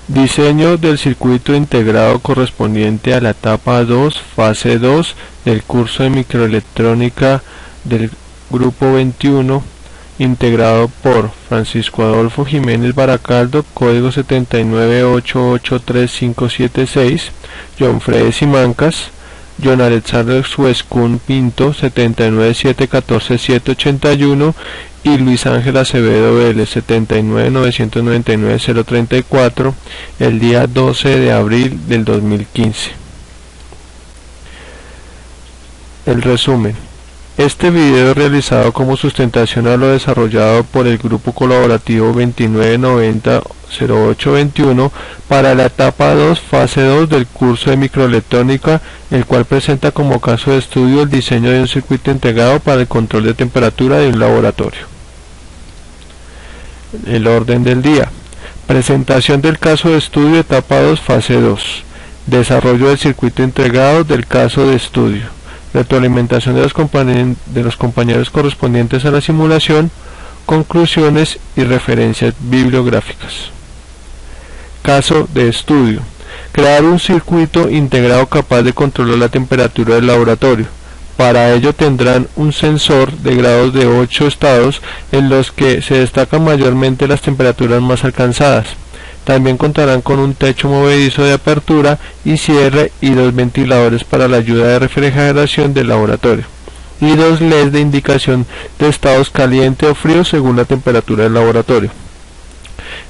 Diseño del circuito integrado correspondiente a la etapa 2, fase 2 del curso de microelectrónica del grupo 21, integrado por Francisco Adolfo Jiménez Baracaldo, código 798835576, John Freddy Simancas, John Alexander Suescún Pinto, 7971471, y Luis Ángel Acevedo Vélez, 79999-034, el día 12 de abril del 2015. El resumen. Este video es realizado como sustentación a lo desarrollado por el grupo colaborativo 2990-0821 para la etapa 2, fase 2 del curso de microelectrónica, el cual presenta como caso de estudio el diseño de un circuito integrado para el control de temperatura de un laboratorio. El orden del día. Presentación del caso de estudio, etapa 2, fase 2. Desarrollo del circuito integrado del caso de estudio. Retroalimentación de los compañeros correspondientes a la simulación, conclusiones y referencias bibliográficas. Caso de estudio. Crear un circuito integrado capaz de controlar la temperatura del laboratorio. Para ello tendrán un sensor de grados de 8 estados en los que se destacan mayormente las temperaturas más alcanzadas. También contarán con un techo movedizo de apertura y cierre y 2 ventiladores para la ayuda de refrigeración del laboratorio y 2 LEDs de indicación de estados caliente o frío según la temperatura del laboratorio.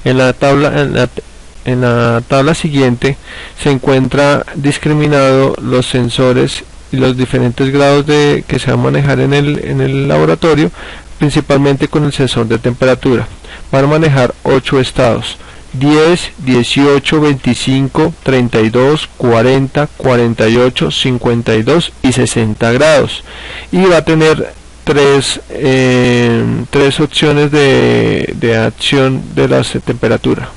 En la tabla siguiente se encuentra discriminado los sensores y los diferentes grados que se van a manejar en el laboratorio, principalmente con el sensor de temperatura. Van a manejar 8 estados: 10, 18, 25, 32, 40, 48, 52 y 60 grados, y va a tener tres opciones de acción de la temperatura: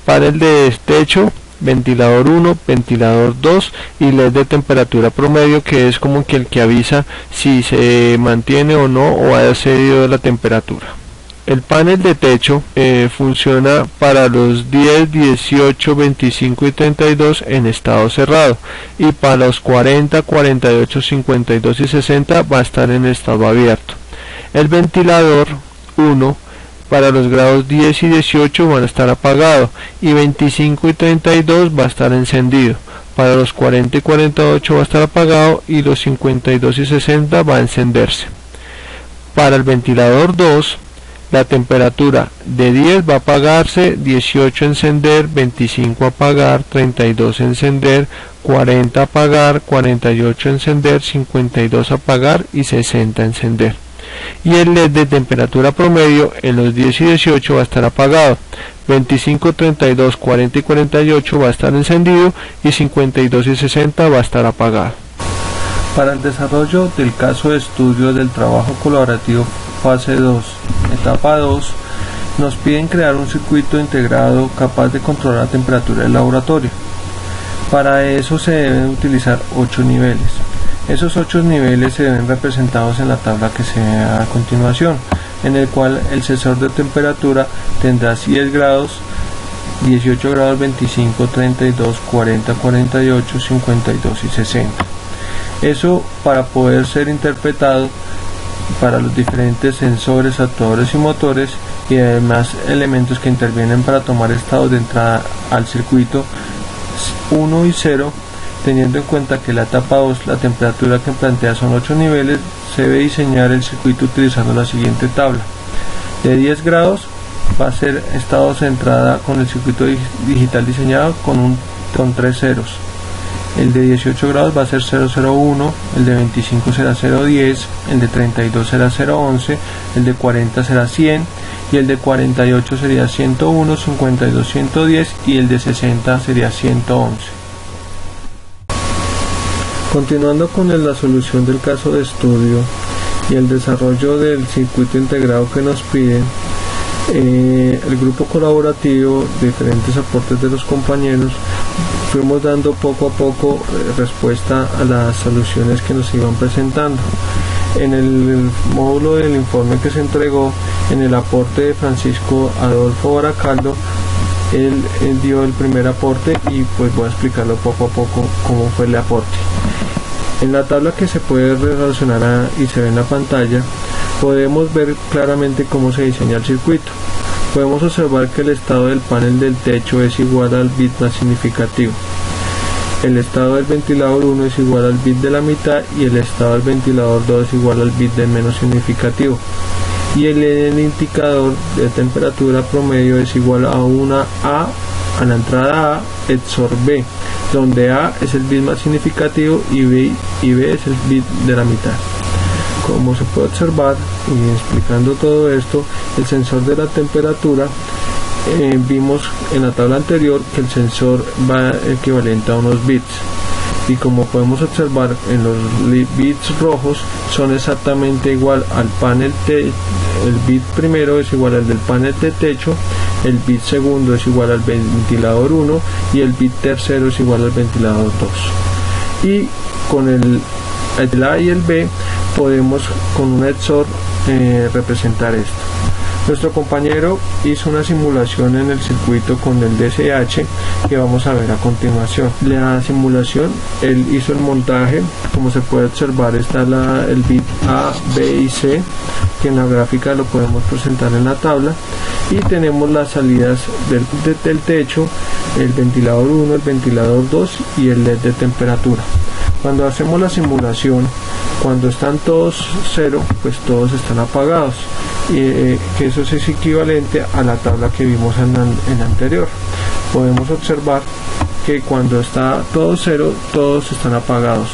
panel de techo, ventilador 1, ventilador 2 y LED de temperatura promedio, que es como que el que avisa si se mantiene o no o ha cedido la temperatura. El panel de techo funciona para los 10, 18, 25 y 32 en estado cerrado, y para los 40, 48, 52 y 60 va a estar en estado abierto. El ventilador 1 para los grados 10 y 18 van a estar apagado, y 25 y 32 va a estar encendido. Para los 40 y 48 va a estar apagado, y los 52 y 60 va a encenderse. Para el ventilador 2, la temperatura de 10 va a apagarse, 18 encender, 25 apagar, 32 encender, 40 apagar, 48 encender, 52 apagar y 60 encender. Y el LED de temperatura promedio en los 10 y 18 va a estar apagado, 25, 32, 40 y 48 va a estar encendido, y 52 y 60 va a estar apagado. Para el desarrollo del caso de estudio del trabajo colaborativo fase 2, etapa 2, nos piden crear un circuito integrado capaz de controlar la temperatura del laboratorio. Para eso se deben utilizar 8 niveles. Esos 8 niveles se ven representados en la tabla que se ve a continuación, en el cual el sensor de temperatura tendrá 10 grados, 18 grados, 25, 32, 40, 48, 52 y 60. Eso para poder ser interpretado para los diferentes sensores, actuadores y motores, y además elementos que intervienen para tomar estados de entrada al circuito 1 y 0, teniendo en cuenta que la etapa 2, la temperatura que plantea son 8 niveles, se debe diseñar el circuito utilizando la siguiente tabla. De 10 grados va a ser estados de entrada con el circuito digital diseñado con 3 ceros. El de 18 grados va a ser 001, el de 25 será 010, el de 32 será 011, el de 40 será 100, y el de 48 sería 101, 52, 110, y el de 60 sería 111. Continuando con la solución del caso de estudio y el desarrollo del circuito integrado que nos piden, el grupo colaborativo, diferentes aportes de los compañeros, fuimos dando poco a poco respuesta a las soluciones que nos iban presentando. En el módulo del informe que se entregó, en el aporte de Francisco Adolfo Baracaldo, él dio el primer aporte y pues voy a explicarlo poco a poco cómo fue el aporte. En la tabla que se puede relacionar y se ve en la pantalla, podemos ver claramente cómo se diseña el circuito. Podemos observar que el estado del panel del techo es igual al bit más significativo. El estado del ventilador 1 es igual al bit de la mitad y el estado del ventilador 2 es igual al bit del menos significativo. Y el indicador de temperatura promedio es igual a una A, a la entrada A, XOR B, donde A es el bit más significativo y B es el bit de la mitad. Como se puede observar, y explicando todo esto, el sensor de la temperatura, vimos en la tabla anterior que el sensor va equivalente a unos bits, y como podemos observar en los bits rojos son exactamente igual al panel T. El bit primero es igual al del panel de techo, el bit segundo es igual al ventilador 1 y el bit tercero es igual al ventilador 2. Y con el A y el B podemos con un XOR representar esto. Nuestro compañero hizo una simulación en el circuito con el DSH que vamos a ver a continuación. La simulación, él hizo el montaje, como se puede observar está el bit A, B y C, que en la gráfica lo podemos presentar en la tabla, y tenemos las salidas del techo, el ventilador 1, el ventilador 2 y el LED de temperatura. Cuando hacemos la simulación, cuando están todos 0, pues todos están apagados, que eso es equivalente a la tabla que vimos en la anterior. Podemos observar que cuando está todo 0, todos están apagados.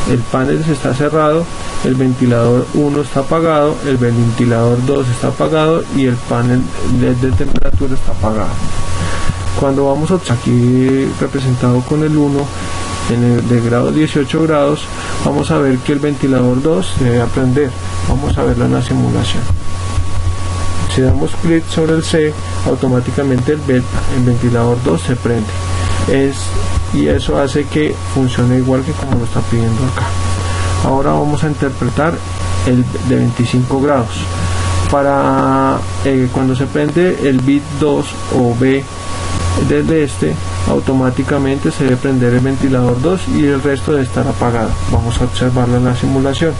El panel está cerrado, el ventilador 1 está apagado, el ventilador 2 está apagado y el panel LED de temperatura está apagado. Cuando vamos aquí representado con el 1, en el de grado 18 grados, vamos a ver que el ventilador 2 se debe prender. Vamos a verlo en la simulación. Si damos clic sobre el C, automáticamente el ventilador 2 se prende. Y eso hace que funcione igual que como lo está pidiendo acá. Ahora vamos a interpretar el de 25 grados. Para cuando se prende el bit 2 o B desde automáticamente se debe prender el ventilador 2 y el resto debe estar apagado. Vamos a observarlo en la simulación.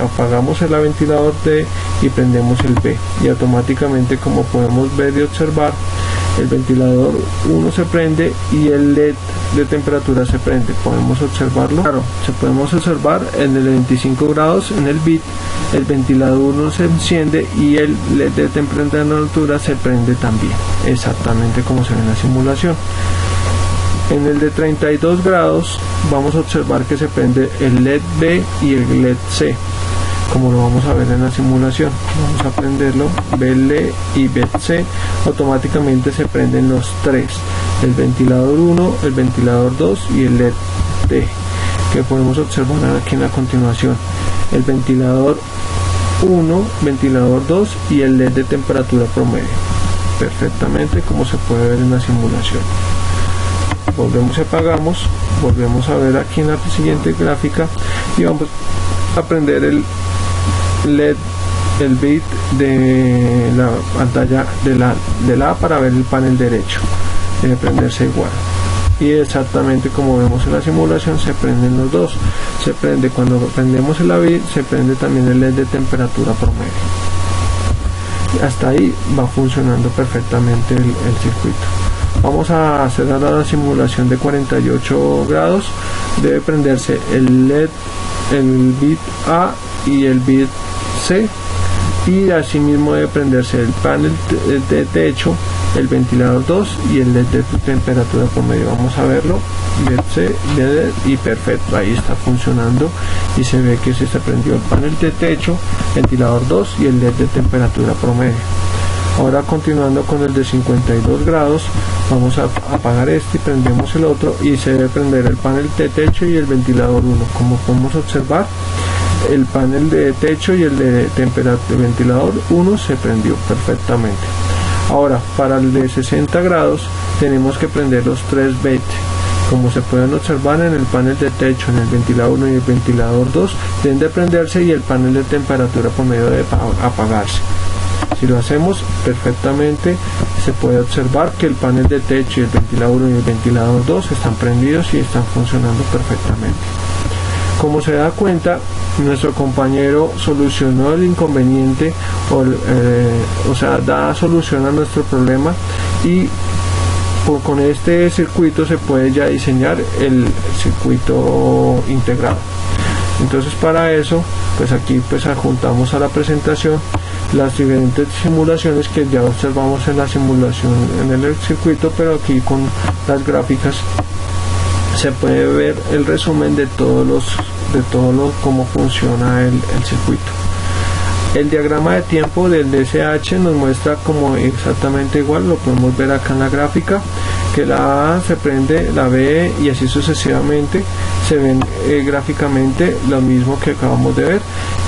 Apagamos el ventilador D y prendemos el B, y automáticamente, como podemos ver y observar, el ventilador 1 se prende y el LED de temperatura se prende. Podemos observarlo. Claro, se podemos observar en el 25 grados en el bit, el ventilador 1 se enciende y el LED de temperatura se prende también, exactamente como se ve en la simulación. En el de 32 grados vamos a observar que se prende el LED B y el LED C, como lo vamos a ver en la simulación. Vamos a prenderlo, BL y BC, automáticamente se prenden los tres, el ventilador 1, el ventilador 2 y el LED D, que podemos observar aquí en la continuación. El ventilador 1, ventilador 2 y el LED de temperatura promedio, perfectamente como se puede ver en la simulación. Volvemos y apagamos, volvemos a ver aquí en la siguiente gráfica y vamos a prender el LED, el bit de la pantalla de la A para ver el panel derecho. Debe prenderse igual, y exactamente como vemos en la simulación se prenden los dos. Se prende cuando prendemos el bit, se prende también el LED de temperatura promedio. Hasta ahí va funcionando perfectamente el circuito. Vamos a hacer ahora la simulación de 48 grados. Debe prenderse el LED, el bit A y el bit C, y asimismo debe prenderse el panel de techo, el ventilador 2 y el LED de temperatura promedio. Vamos a verlo, LED, y perfecto, ahí está funcionando y se ve que se prendió el panel de techo, ventilador 2 y el LED de temperatura promedio. Ahora, continuando con el de 52 grados, vamos a apagar este y prendemos el otro, y se debe prender el panel de techo y el ventilador 1. Como podemos observar, el panel de techo y el de ventilador 1 se prendió perfectamente. Ahora, para el de 60 grados tenemos que prender los 3 bits. Como se pueden observar en el panel de techo, en el ventilador 1 y el ventilador 2 deben de prenderse, y el panel de temperatura promedio debe apagarse. Si lo hacemos perfectamente, se puede observar que el panel de techo y el ventilador 1 y el ventilador 2 están prendidos y están funcionando perfectamente. Como se da cuenta, nuestro compañero solucionó el inconveniente, o sea, da solución a nuestro problema, y con este circuito se puede ya diseñar el circuito integrado. Entonces, para eso, pues aquí pues adjuntamos a la presentación las diferentes simulaciones que ya observamos en la simulación en el circuito, pero aquí con las gráficas se puede ver el resumen de cómo funciona el circuito. El diagrama de tiempo del DSH nos muestra como exactamente igual, lo podemos ver acá en la gráfica, que la A se prende, la B y así sucesivamente se ven gráficamente lo mismo que acabamos de ver.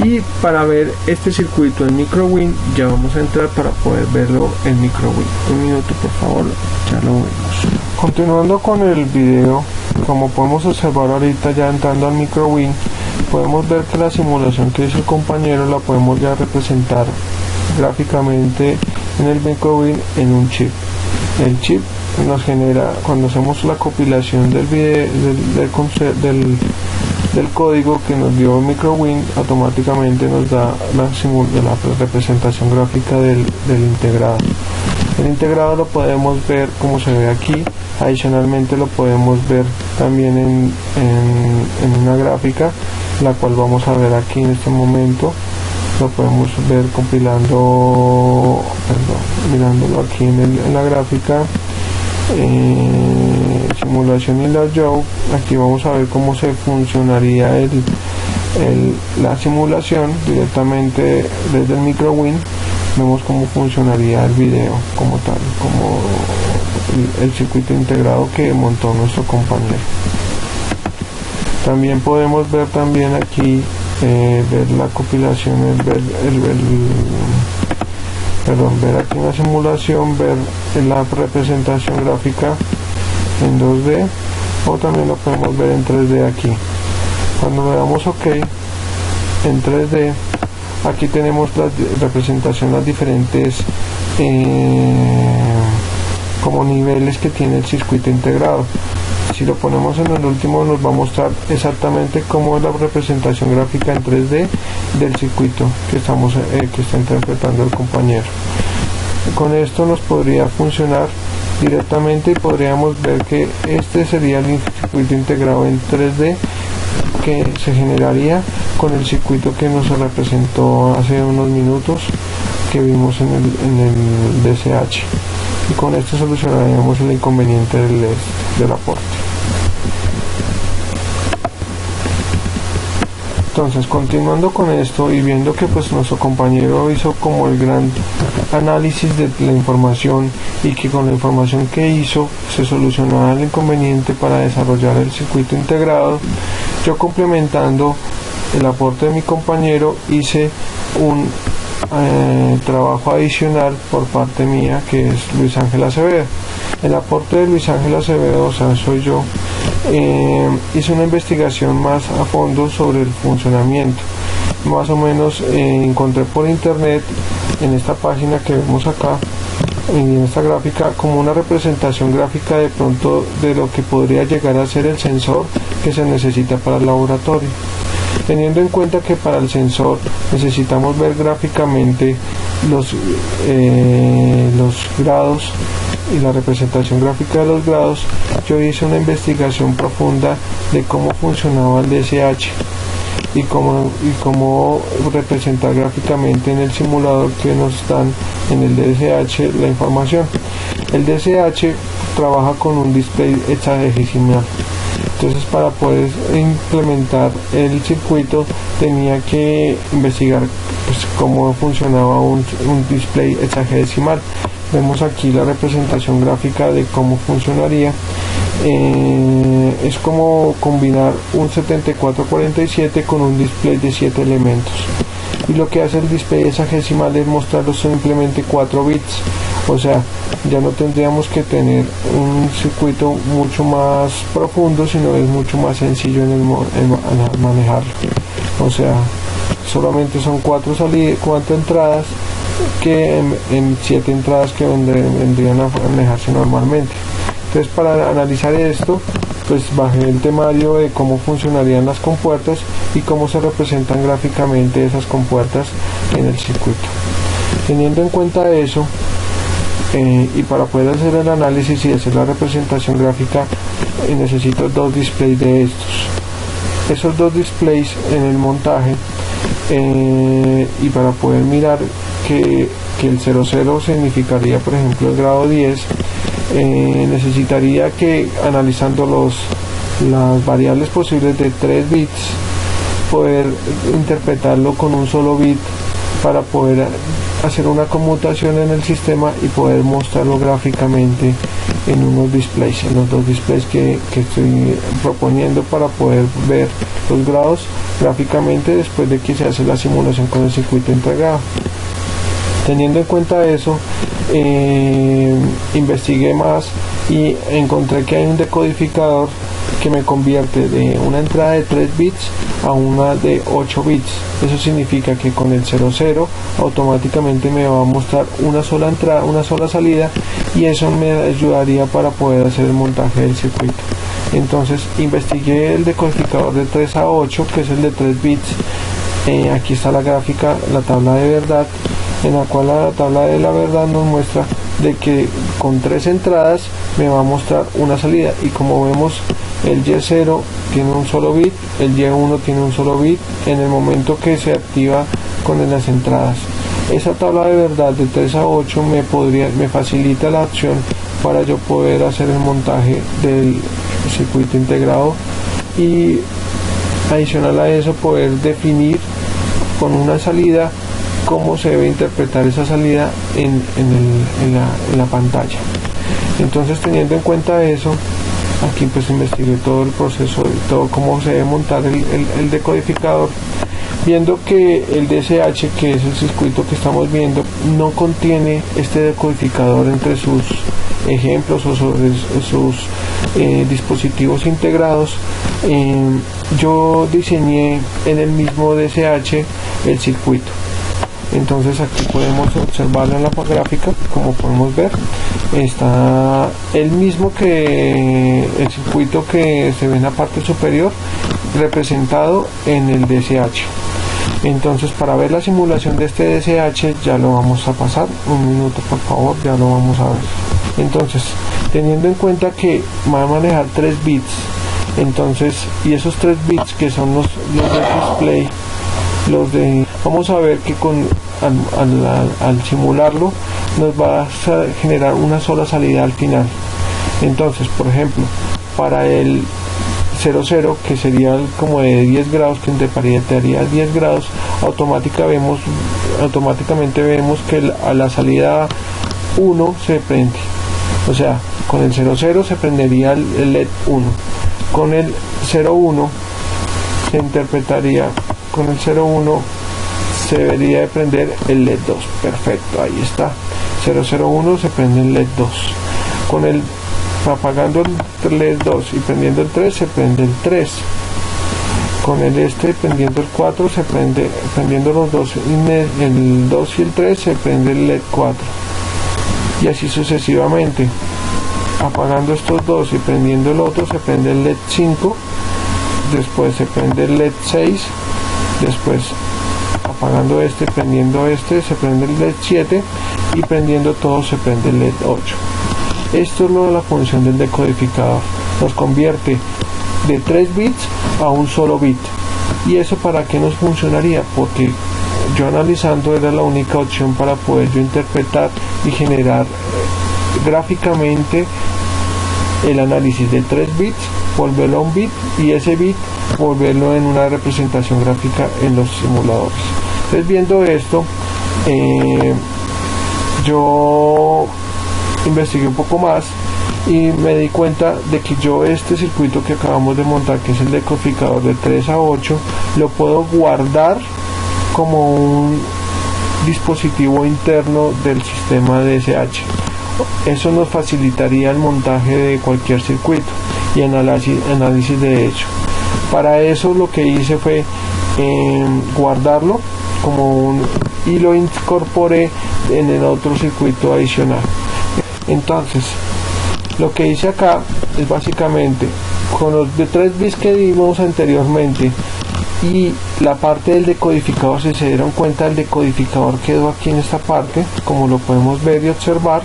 Y para ver este circuito en MicroWin ya vamos a entrar para poder verlo en MicroWin. Un minuto por favor, ya lo vemos. Continuando con el video, como podemos observar ahorita ya entrando al MicroWin, podemos ver que la simulación que hizo el compañero la podemos ya representar gráficamente en el MicroWin en un chip. El chip nos genera, cuando hacemos la compilación del video, del código que nos dio MicroWin, automáticamente nos da la representación gráfica del integrado. El integrado lo podemos ver como se ve aquí. Adicionalmente lo podemos ver también en una gráfica, la cual vamos a ver aquí en este momento. Lo podemos ver compilando, mirándolo aquí en la gráfica, simulación y la Joe. Aquí vamos a ver cómo se funcionaría la simulación directamente desde el MicroWin. Vemos cómo funcionaría el video como tal, como el circuito integrado que montó nuestro compañero. También podemos ver también aquí ver la compilación, ver aquí en la simulación, ver la representación gráfica en 2D, o también lo podemos ver en 3D aquí. Cuando le damos OK en 3D, aquí tenemos la representación, las diferentes como niveles que tiene el circuito integrado. Si lo ponemos en el último, nos va a mostrar exactamente cómo es la representación gráfica en 3D del circuito que está interpretando el compañero. Con esto nos podría funcionar directamente y podríamos ver que este sería el circuito integrado en 3D que se generaría con el circuito que nos representó hace unos minutos que vimos en el DSH, y con esto solucionaríamos el inconveniente del aporte. Entonces, continuando con esto y viendo que pues nuestro compañero hizo como el gran análisis de la información, y que con la información que hizo se solucionaba el inconveniente para desarrollar el circuito integrado, yo, complementando el aporte de mi compañero, hice un trabajo adicional por parte mía, que es Luis Ángel Acevedo. El aporte de Luis Ángel Acevedo, o sea, soy yo, hice una investigación más a fondo sobre el funcionamiento. Más o menos encontré por internet, en esta página que vemos acá, en esta gráfica, como una representación gráfica de pronto de lo que podría llegar a ser el sensor que se necesita para el laboratorio. Teniendo en cuenta que para el sensor necesitamos ver gráficamente los grados y la representación gráfica de los grados, yo hice una investigación profunda de cómo funcionaba el DSH y cómo representar gráficamente en el simulador que nos dan en el DSH la información. El DSH trabaja con un display hexadecimal. Entonces, para poder implementar el circuito tenía que investigar pues, cómo funcionaba un display hexadecimal. Vemos aquí la representación gráfica de cómo funcionaría. Es como combinar un 7447 con un display de 7 elementos, y lo que hace el display hexadecimal es mostrarlos simplemente 4 bits. O sea, ya no tendríamos que tener un circuito mucho más profundo, sino es mucho más sencillo en manejarlo. O sea, solamente son 4 entradas que en 7 entradas que vendrían a manejarse normalmente. Entonces, para analizar esto, pues bajé el temario de cómo funcionarían las compuertas y cómo se representan gráficamente esas compuertas en el circuito. Teniendo en cuenta eso, y para poder hacer el análisis y hacer la representación gráfica, necesito 2 displays de estos. Esos 2 displays en el montaje, y para poder mirar que el 00 significaría, por ejemplo, el grado 10, necesitaría que, analizando las variables posibles de 3 bits, poder interpretarlo con un solo bit para poder hacer una conmutación en el sistema y poder mostrarlo gráficamente en unos displays, en los 2 displays que estoy proponiendo, para poder ver los grados gráficamente después de que se hace la simulación con el circuito integrado. Teniendo en cuenta eso, investigué más y encontré que hay un decodificador que me convierte de una entrada de 3 bits a una de 8 bits. Eso significa que con el 00 automáticamente me va a mostrar una sola entrada, una sola salida, y eso me ayudaría para poder hacer el montaje del circuito. Entonces investigué el decodificador de 3 a 8, que es el de 3 bits. Aquí está la gráfica, la tabla de verdad, en la cual la tabla de la verdad nos muestra de que con 3 entradas me va a mostrar una salida, y como vemos, el Y0 tiene un solo bit, el Y1 tiene un solo bit en el momento que se activa con las entradas. Esa tabla de verdad de 3 a 8 me facilita la opción para yo poder hacer el montaje del circuito integrado, y adicional a eso poder definir con una salida cómo se debe interpretar esa salida en la pantalla. Entonces, teniendo en cuenta eso, aquí pues investigué todo el proceso y todo cómo se debe montar el decodificador, viendo que el DSH, que es el circuito que estamos viendo, no contiene este decodificador entre sus ejemplos o sobre sus dispositivos integrados. Yo diseñé en el mismo DSH el circuito. Entonces aquí podemos observarlo en la gráfica, como podemos ver, está el mismo que el circuito que se ve en la parte superior, representado en el DSH. Entonces, para ver la simulación de este DSH, ya lo vamos a pasar, un minuto por favor, ya lo vamos a ver. Entonces, teniendo en cuenta que va a manejar 3 bits, entonces, y esos 3 bits que son los del display, vamos a ver que al simularlo nos va a generar una sola salida al final. Entonces, por ejemplo, para el 00, que sería como de 10 grados, que interpretaría 10 grados, automáticamente vemos que a la salida 1 se prende, o sea, con el 00 se prendería el LED 1, con el 01 se interpretaría, con el 01 se debería de prender el LED 2, perfecto, ahí está, 001 se prende el LED 2, con el apagando el LED 2 y prendiendo el 3 se prende el 3, con el prendiendo el 4 se prende, prendiendo los dos, el 2 y el 3 se prende el LED 4, y así sucesivamente, apagando estos dos y prendiendo el otro se prende el LED 5, después se prende el LED 6, después apagando prendiendo se prende el LED 7, y prendiendo todo se prende el LED 8. Esto es lo de la función del decodificador, nos convierte de 3 bits a un solo bit. ¿Y eso para qué nos funcionaría? Porque yo analizando era la única opción para poder yo interpretar y generar gráficamente el análisis de 3 bits, volverlo a un bit, y ese bit volverlo en una representación gráfica en los simuladores. Entonces, viendo esto, yo investigué un poco más y me di cuenta de que yo este circuito que acabamos de montar, que es el decodificador de 3 a 8, lo puedo guardar como un dispositivo interno del sistema DSH. Eso nos facilitaría el montaje de cualquier circuito y análisis de hecho. Para eso lo que hice fue guardarlo como y lo incorporé en el otro circuito adicional. Entonces lo que hice acá es básicamente con los de 3 bits que dimos anteriormente y la parte del decodificador, si se dieron cuenta, el decodificador quedó aquí en esta parte, como lo podemos ver y observar,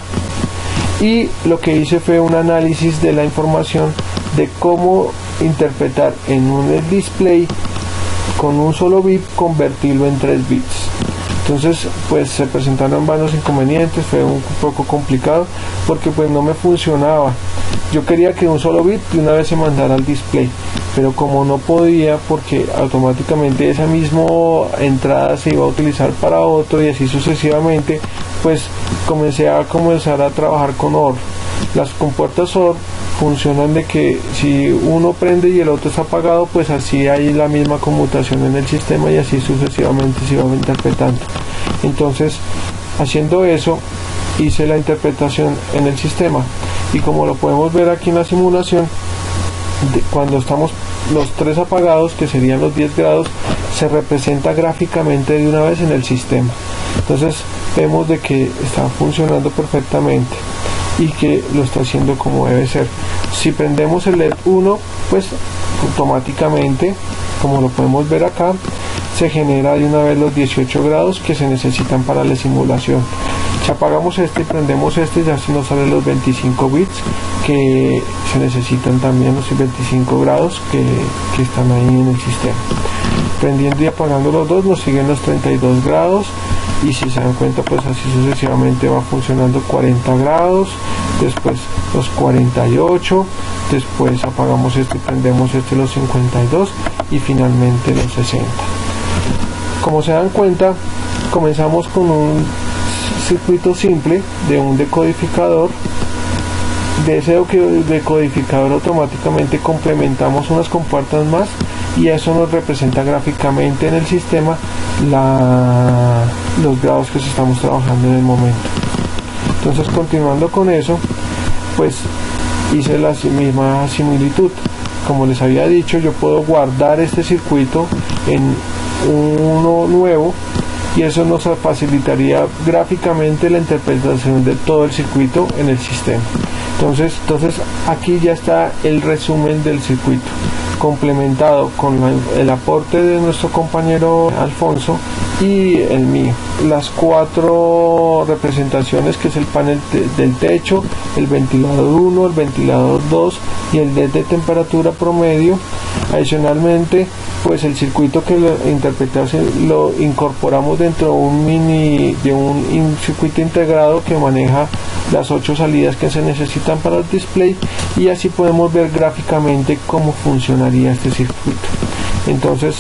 y lo que hice fue un análisis de la información de cómo interpretar en un display con un solo bit, convertirlo en 3 bits. Entonces pues se presentaron varios inconvenientes, fue un poco complicado porque pues no me funcionaba. Yo quería que un solo bit de una vez se mandara al display, pero como no podía, porque automáticamente esa misma entrada se iba a utilizar para otro y así sucesivamente, pues comencé a trabajar con OR. Las compuertas OR funcionan de que si uno prende y el otro está apagado, pues así hay la misma conmutación en el sistema y así sucesivamente se va interpretando. Entonces, haciendo eso, hice la interpretación en el sistema y como lo podemos ver aquí en la simulación, cuando estamos los 3 apagados, que serían los 10 grados, se representa gráficamente de una vez en el sistema. Entonces vemos de que está funcionando perfectamente y que lo está haciendo como debe ser. Si prendemos el LED 1, pues automáticamente, como lo podemos ver acá, se genera de una vez los 18 grados que se necesitan para la simulación. Si apagamos este y prendemos este, ya se nos salen los 25 bits que se necesitan también, los 25 grados que están ahí en el sistema. Prendiendo y apagando los dos nos siguen los 32 grados y si se dan cuenta, pues así sucesivamente va funcionando. 40 grados, después los 48, después apagamos este y prendemos este, los 52 y finalmente los 60. Como se dan cuenta, comenzamos con un circuito simple de un decodificador. De ese decodificador automáticamente complementamos unas compuertas más y eso nos representa gráficamente en el sistema los grados que estamos trabajando en el momento. Entonces, continuando con eso, pues hice la misma similitud. Como les había dicho, yo puedo guardar este circuito en uno nuevo y eso nos facilitaría gráficamente la interpretación de todo el circuito en el sistema. Entonces aquí ya está el resumen del circuito, complementado con el aporte de nuestro compañero Alfonso y el mío. Las 4 representaciones, que es el panel del techo, el ventilador 1, el ventilador 2 y el LED de temperatura promedio. Adicionalmente, pues el circuito que lo interpretamos lo incorporamos dentro de un circuito integrado que maneja las 8 salidas que se necesitan para el display y así podemos ver gráficamente cómo funcionaría este circuito. Entonces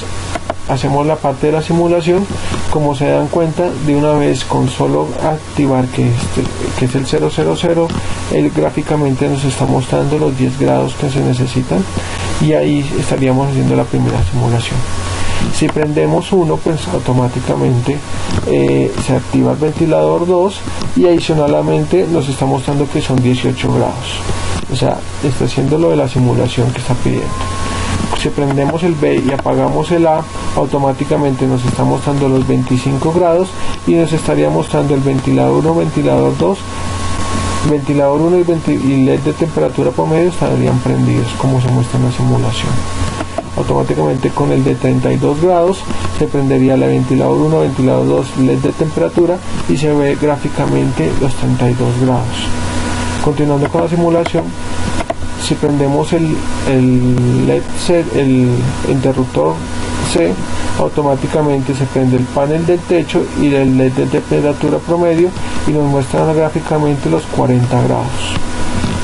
hacemos la parte de la simulación. Como se dan cuenta, de una vez con solo activar que es el 000, él gráficamente nos está mostrando los 10 grados que se necesitan y ahí estaríamos haciendo la primera simulación. Si prendemos uno, pues automáticamente se activa el ventilador 2 y adicionalmente nos está mostrando que son 18 grados, o sea, está haciendo lo de la simulación que está pidiendo. Si prendemos el B y apagamos el A, automáticamente nos está mostrando los 25 grados y nos estaría mostrando el ventilador 1, ventilador 2, ventilador 1 y LED de temperatura promedio estarían prendidos como se muestra en la simulación. Automáticamente con el de 32 grados se prendería el ventilador 1, ventilador 2, LED de temperatura y se ve gráficamente los 32 grados. Continuando con la simulación, si prendemos el LED C, el interruptor C, automáticamente se prende el panel del techo y el LED de temperatura promedio y nos muestran gráficamente los 40 grados.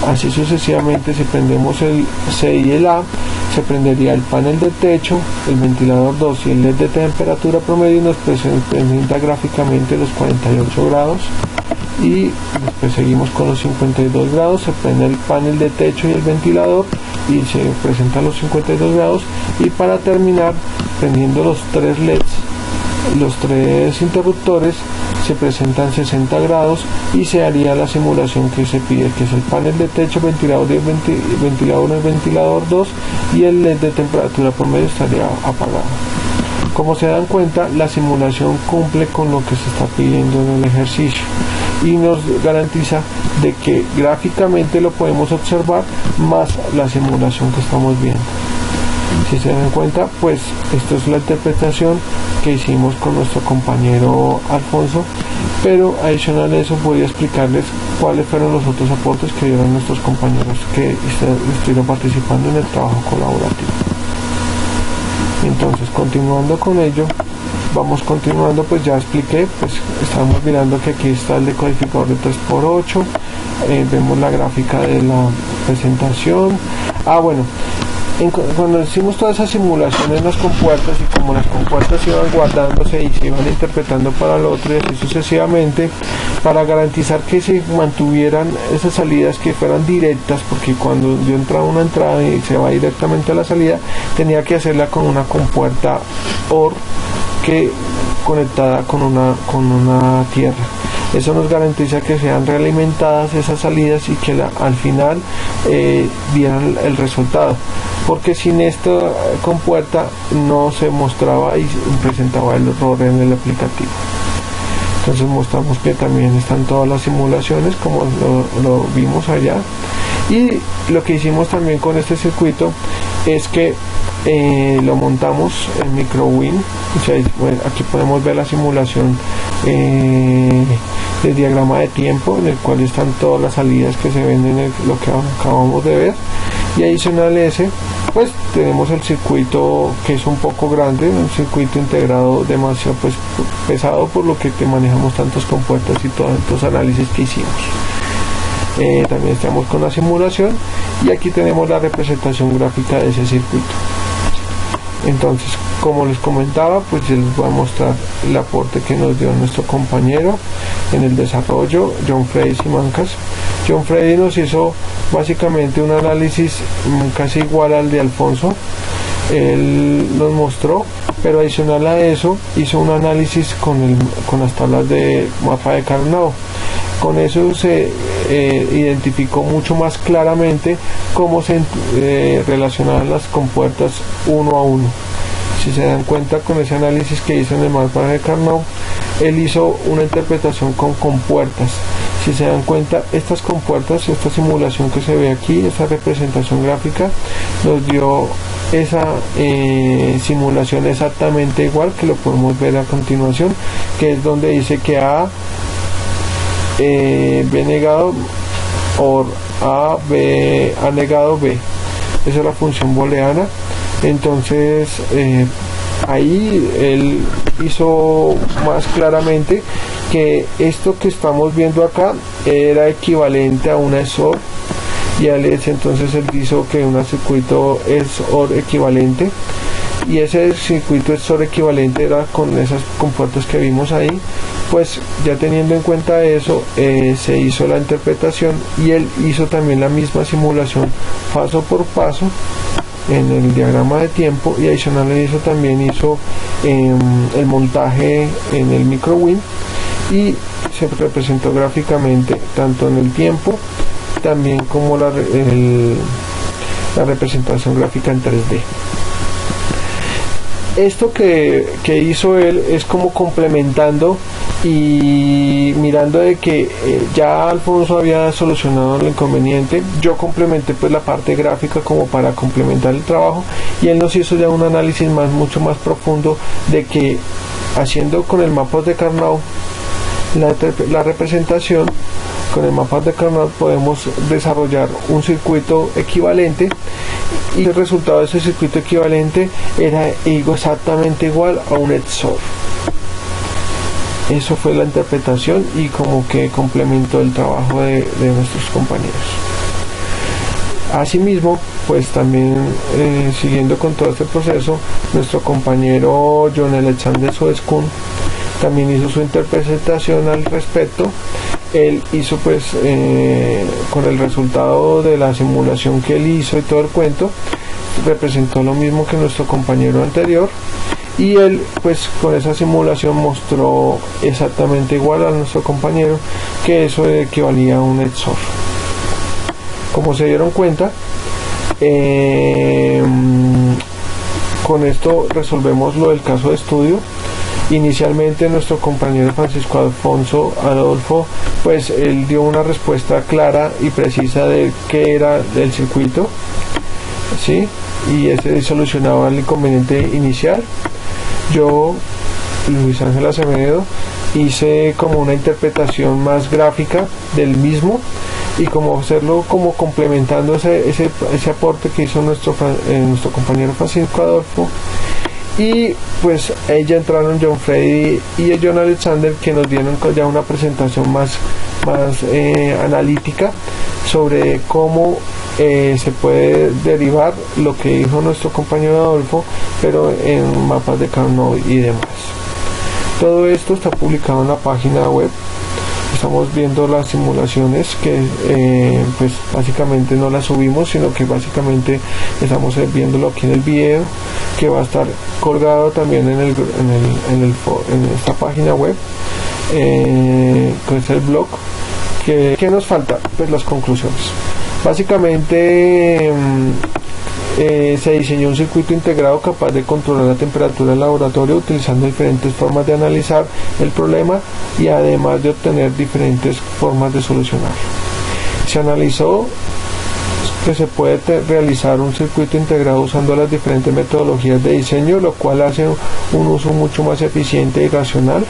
Así sucesivamente, si prendemos el C y el A, se prendería el panel del techo, el ventilador 2 y el LED de temperatura promedio y nos presenta gráficamente los 48 grados. Y después seguimos con los 52 grados, se prende el panel de techo y el ventilador y se presentan los 52 grados y para terminar, prendiendo los 3 LEDs, los 3 interruptores, se presentan 60 grados y se haría la simulación que se pide, que es el panel de techo, ventilador 1 y ventilador 2 y el LED de temperatura promedio estaría apagado. Como se dan cuenta, la simulación cumple con lo que se está pidiendo en el ejercicio y nos garantiza de que gráficamente lo podemos observar más la simulación que estamos viendo. Si se dan cuenta, pues esto es la interpretación que hicimos con nuestro compañero Alfonso, pero adicional a eso voy a explicarles cuáles fueron los otros aportes que dieron nuestros compañeros que estuvieron participando en el trabajo colaborativo. Entonces, continuando con ello, vamos continuando, pues ya expliqué, pues estamos mirando que aquí está el decodificador de 3×8, vemos la gráfica de la presentación. Bueno, cuando hicimos toda esa simulación en las compuertas, y como las compuertas iban guardándose y se iban interpretando para lo otro y así sucesivamente, para garantizar que se mantuvieran esas salidas que fueran directas, porque cuando yo entraba a una entrada y se va directamente a la salida, tenía que hacerla con una compuerta OR que conectada con una tierra. Eso nos garantiza que sean realimentadas esas salidas y que al final dieran el resultado, porque sin esta compuerta no se mostraba y presentaba el error en el aplicativo. Entonces mostramos que también están todas las simulaciones como lo vimos allá, y lo que hicimos también con este circuito es que lo montamos en MicroWin. O sea, aquí podemos ver la simulación del diagrama de tiempo, en el cual están todas las salidas que se ven en lo que acabamos de ver, y adicional a ese, pues tenemos el circuito que es un poco grande, un circuito integrado demasiado pesado, por lo que manejamos tantas compuertas y todos estos análisis que hicimos. También estamos con la simulación, y aquí tenemos la representación gráfica de ese circuito. Entonces, como les comentaba, pues yo les voy a mostrar el aporte que nos dio nuestro compañero en el desarrollo, John Freddy Simancas. John Freddy nos hizo básicamente un análisis casi igual al de Alfonso. Él nos mostró, pero adicional a eso hizo un análisis con las tablas de mapa de Karnaugh. Con eso se identificó mucho más claramente cómo se relacionaban las compuertas uno a uno. Si se dan cuenta, con ese análisis que hizo en el mapa de Karnaugh, él hizo una interpretación con compuertas. Si se dan cuenta, estas compuertas, esta simulación que se ve aquí, esta representación gráfica, nos dio esa simulación exactamente igual, que lo podemos ver a continuación, que es donde dice que A, B negado, OR A, B, A negado, B. Esa es la función booleana. Entonces ahí él hizo más claramente que esto que estamos viendo acá era equivalente a una XOR, y entonces él hizo que un circuito XOR equivalente, y ese circuito XOR equivalente era con esas compuertas que vimos ahí. Pues ya teniendo en cuenta eso, se hizo la interpretación, y él hizo también la misma simulación paso por paso en el diagrama de tiempo, y adicional a eso también hizo el montaje en el MicroWin, y se representó gráficamente tanto en el tiempo también como la representación gráfica en 3D. Esto que hizo él es como complementando y mirando de que ya Alfonso había solucionado el inconveniente. Yo complementé pues la parte gráfica como para complementar el trabajo, y él nos hizo ya un análisis mucho más profundo de que haciendo con el mapa de Karnaugh la representación, con el mapa de Karnaugh podemos desarrollar un circuito equivalente, y el resultado de ese circuito equivalente era exactamente igual a un XOR. Eso fue la interpretación, y como que complementó el trabajo de nuestros compañeros. Asimismo, pues también siguiendo con todo este proceso, nuestro compañero John Alexander Soeskun también hizo su interpretación al respecto. Él hizo pues con el resultado de la simulación que él hizo y todo el cuento, representó lo mismo que nuestro compañero anterior, y él pues con esa simulación mostró exactamente igual a nuestro compañero que eso equivalía a un XOR. Como se dieron cuenta, con esto resolvemos lo del caso de estudio. Inicialmente nuestro compañero Francisco Alfonso Adolfo, pues él dio una respuesta clara y precisa de qué era el circuito, ¿sí? Y ese solucionaba el inconveniente inicial. Yo, Luis Ángel Acevedo, hice como una interpretación más gráfica del mismo y como hacerlo como complementando ese aporte que hizo nuestro compañero Francisco Adolfo. Y pues ya entraron John Freddy y John Alexander, que nos dieron ya una presentación más analítica sobre cómo se puede derivar lo que dijo nuestro compañero Adolfo, pero en mapas de Carnot y demás. Todo esto está publicado en la página web. Estamos viendo las simulaciones que pues básicamente no las subimos, sino que básicamente estamos viéndolo aquí en el video, que va a estar colgado también en esta página web, que es el blog. ¿Qué nos falta? Pues las conclusiones. Básicamente se diseñó un circuito integrado capaz de controlar la temperatura del laboratorio utilizando diferentes formas de analizar el problema y además de obtener diferentes formas de solucionarlo. Se analizó que se puede realizar un circuito integrado usando las diferentes metodologías de diseño, lo cual hace un uso mucho más eficiente y racional.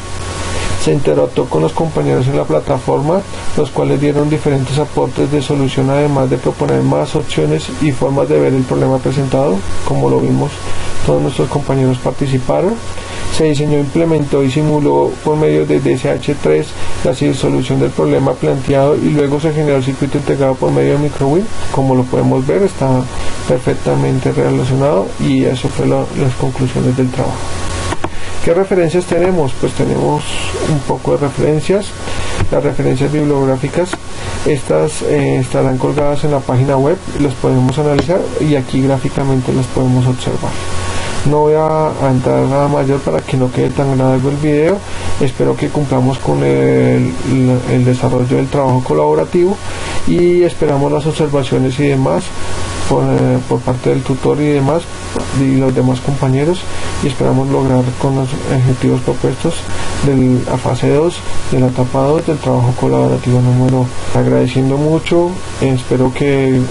Se interactuó con los compañeros en la plataforma, los cuales dieron diferentes aportes de solución, además de proponer más opciones y formas de ver el problema presentado. Como lo vimos, todos nuestros compañeros participaron. Se diseñó, implementó y simuló por medio de DSH3 la solución del problema planteado y luego se generó el circuito integrado por medio de MicroWin. Como lo podemos ver, está perfectamente relacionado y eso fue las conclusiones del trabajo. ¿Qué referencias tenemos? Pues tenemos un poco de referencias. Las referencias bibliográficas, estas estarán colgadas en la página web, las podemos analizar y aquí gráficamente las podemos observar. No voy a entrar nada mayor para que no quede tan largo el video. Espero que cumplamos con el desarrollo del trabajo colaborativo y esperamos las observaciones y demás por parte del tutor y demás y los demás compañeros, y esperamos lograr con los objetivos propuestos de la fase 2 de la etapa 2 del trabajo colaborativo número 1. Agradeciendo mucho, espero que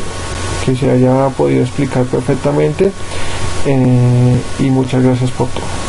se haya podido explicar perfectamente y muchas gracias por todo.